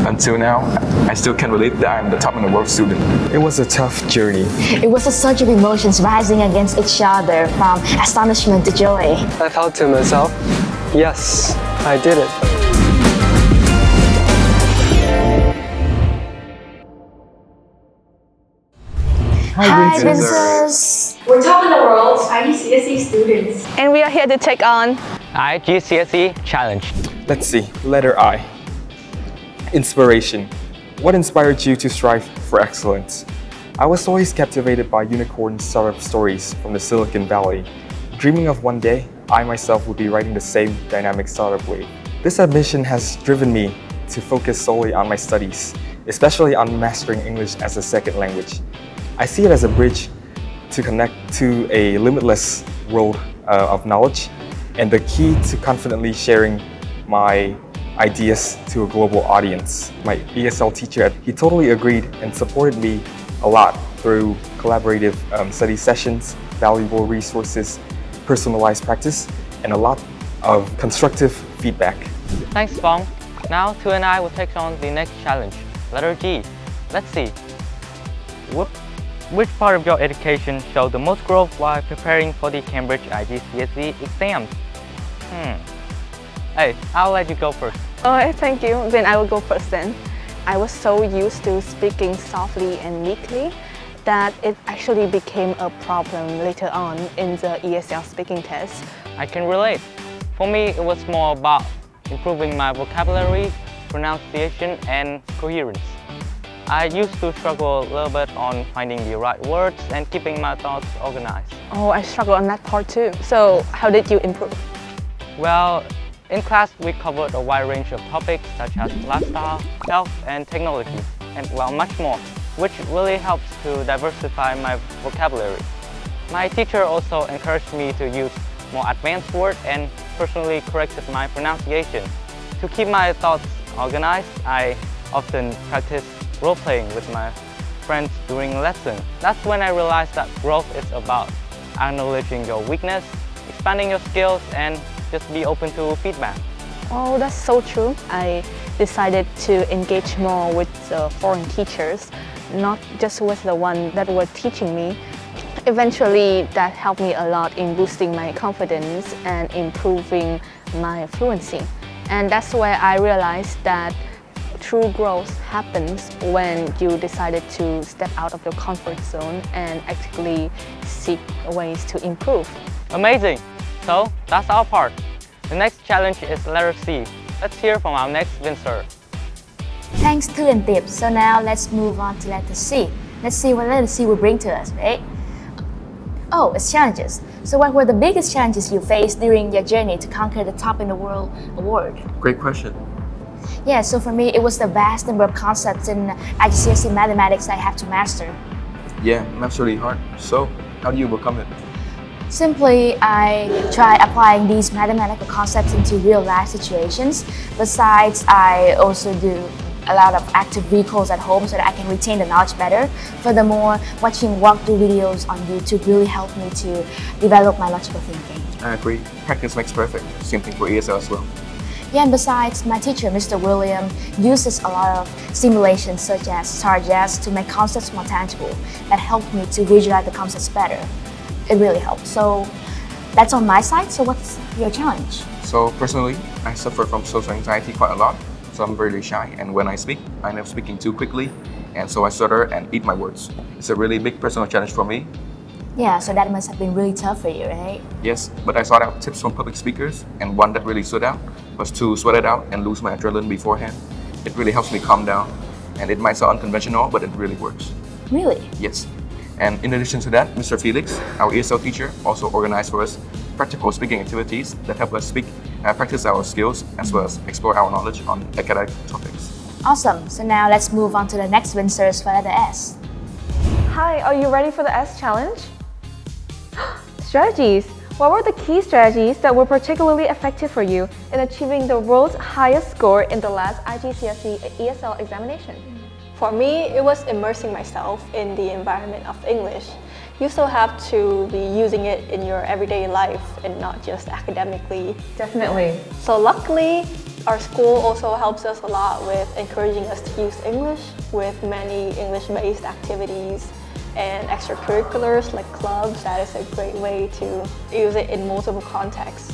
Until now, I still can't believe that I'm the top in the world student. It was a tough journey. It was a surge of emotions rising against each other, from astonishment to joy. I thought to myself, yes, I did it. Hi, Vinsers! We're top in the world IGCSE students. And we are here to take on IGCSE Challenge. Let's see, letter I. Inspiration. What inspired you to strive for excellence? I was always captivated by unicorn startup stories from the Silicon Valley, dreaming of one day I myself would be riding the same dynamic startup wave. This ambition has driven me to focus solely on my studies, especially on mastering English as a second language. I see it as a bridge to connect to a limitless world of knowledge and the key to confidently sharing my ideas to a global audience. My ESL teacher, he totally agreed and supported me a lot through collaborative study sessions, valuable resources, personalized practice, and a lot of constructive feedback. Thanks, Phong. Now, Tu and I will take on the next challenge, letter G. Let's see. Which part of your education showed the most growth while preparing for the Cambridge IGCSE exams? Hey, I'll let you go first. Oh, thank you. Then I will go first then. I was so used to speaking softly and meekly that it actually became a problem later on in the ESL speaking test. I can relate. For me, it was more about improving my vocabulary, pronunciation, and coherence. I used to struggle a little bit on finding the right words and keeping my thoughts organized. Oh, I struggled on that part too. So, how did you improve? Well, in class, we covered a wide range of topics such as lifestyle, health, and technology, and well, much more, which really helps to diversify my vocabulary. My teacher also encouraged me to use more advanced words and personally corrected my pronunciation. To keep my thoughts organized, I often practice role-playing with my friends during lesson. That's when I realized that growth is about acknowledging your weakness, expanding your skills, and just be open to feedback. Oh, that's so true. I decided to engage more with the foreign teachers, not just with the one that were teaching me. Eventually, that helped me a lot in boosting my confidence and improving my fluency. And that's where I realized that true growth happens when you decided to step out of your comfort zone and actively seek ways to improve. Amazing! So, that's our part. The next challenge is letter C. Let's hear from our next Vinser. Thanks, Tu and Tips. So now let's move on to letter C. Let's see what letter C will bring to us, right? Oh, it's challenges. So what were the biggest challenges you faced during your journey to conquer the Top in the World award? Great question. Yeah, so for me, it was the vast number of concepts in IGCSE mathematics I have to master. Yeah, that's really hard. So, how do you overcome it? Simply, I try applying these mathematical concepts into real-life situations. Besides, I also do a lot of active recalls at home so that I can retain the knowledge better. Furthermore, watching walkthrough videos on YouTube really helped me to develop my logical thinking. I agree. Practice makes perfect. Same thing for ESL as well. Yeah, and besides, my teacher, Mr. William, uses a lot of simulations such as StarJazz to make concepts more tangible. That helped me to visualize the concepts better. It really helped. So that's on my side. So what's your challenge? So personally, I suffer from social anxiety quite a lot. So I'm very shy, and when I speak, I end up speaking too quickly, and so I stutter and eat my words. It's a really big personal challenge for me. Yeah, so that must have been really tough for you, right? Yes, but I sought out tips from public speakers, and one that really stood out was to sweat it out and lose my adrenaline beforehand. It really helps me calm down, and it might sound unconventional, but it really works. Really? Yes. And in addition to that, Mr. Felix, our ESL teacher, also organized for us practical speaking activities that help us speak, practice our skills, as well as explore our knowledge on academic topics. Awesome. So now let's move on to the next Vinsers for letter S. Hi, are you ready for the S challenge? Strategies. What were the key strategies that were particularly effective for you in achieving the world's highest score in the last IGCSE ESL examination? For me, it was immersing myself in the environment of English. You still have to be using it in your everyday life and not just academically. Definitely. So luckily, Our school also helps us a lot with encouraging us to use English with many English-based activities and extracurriculars like clubs. That is a great way to use it in multiple contexts.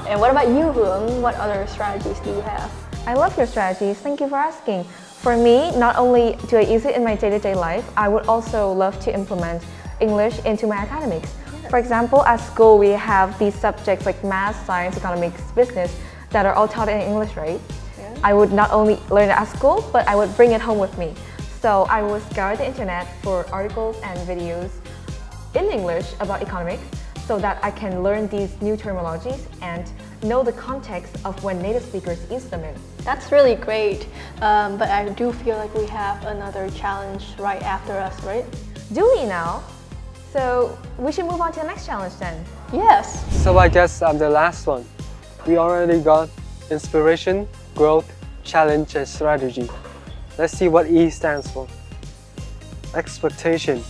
And what about you, Hướng? What other strategies do you have? I love your strategies. Thank you for asking. For me, not only do I use it in my day-to-day life, I would also love to implement English into my academics. For example, at school we have these subjects like math, science, economics, business that are all taught in English, right? Yeah. I would not only learn it at school, but I would bring it home with me. So I will scour the internet for articles and videos in English about economics so that I can learn these new terminologies and know the context of when native speakers use them in. That's really great, but I do feel like we have another challenge right after us, right? Do we now? So we should move on to the next challenge then. Yes. So I guess I'm the last one. We already got inspiration, growth, challenge, and strategy. Let's see what E stands for. Expectation.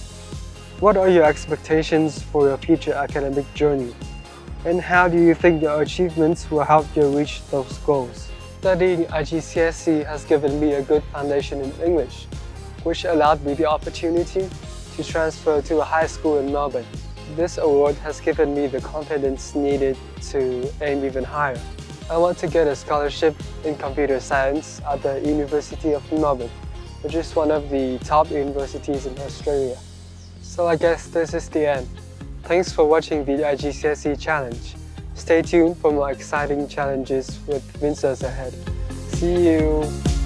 What are your expectations for your future academic journey? And how do you think your achievements will help you reach those goals? Studying IGCSE has given me a good foundation in English, which allowed me the opportunity to transfer to a high school in Melbourne. This award has given me the confidence needed to aim even higher. I want to get a scholarship in computer science at the University of Melbourne, which is one of the top universities in Australia. So I guess this is the end. Thanks for watching the IGCSE challenge. Stay tuned for more exciting challenges with Vinsers ahead. See you!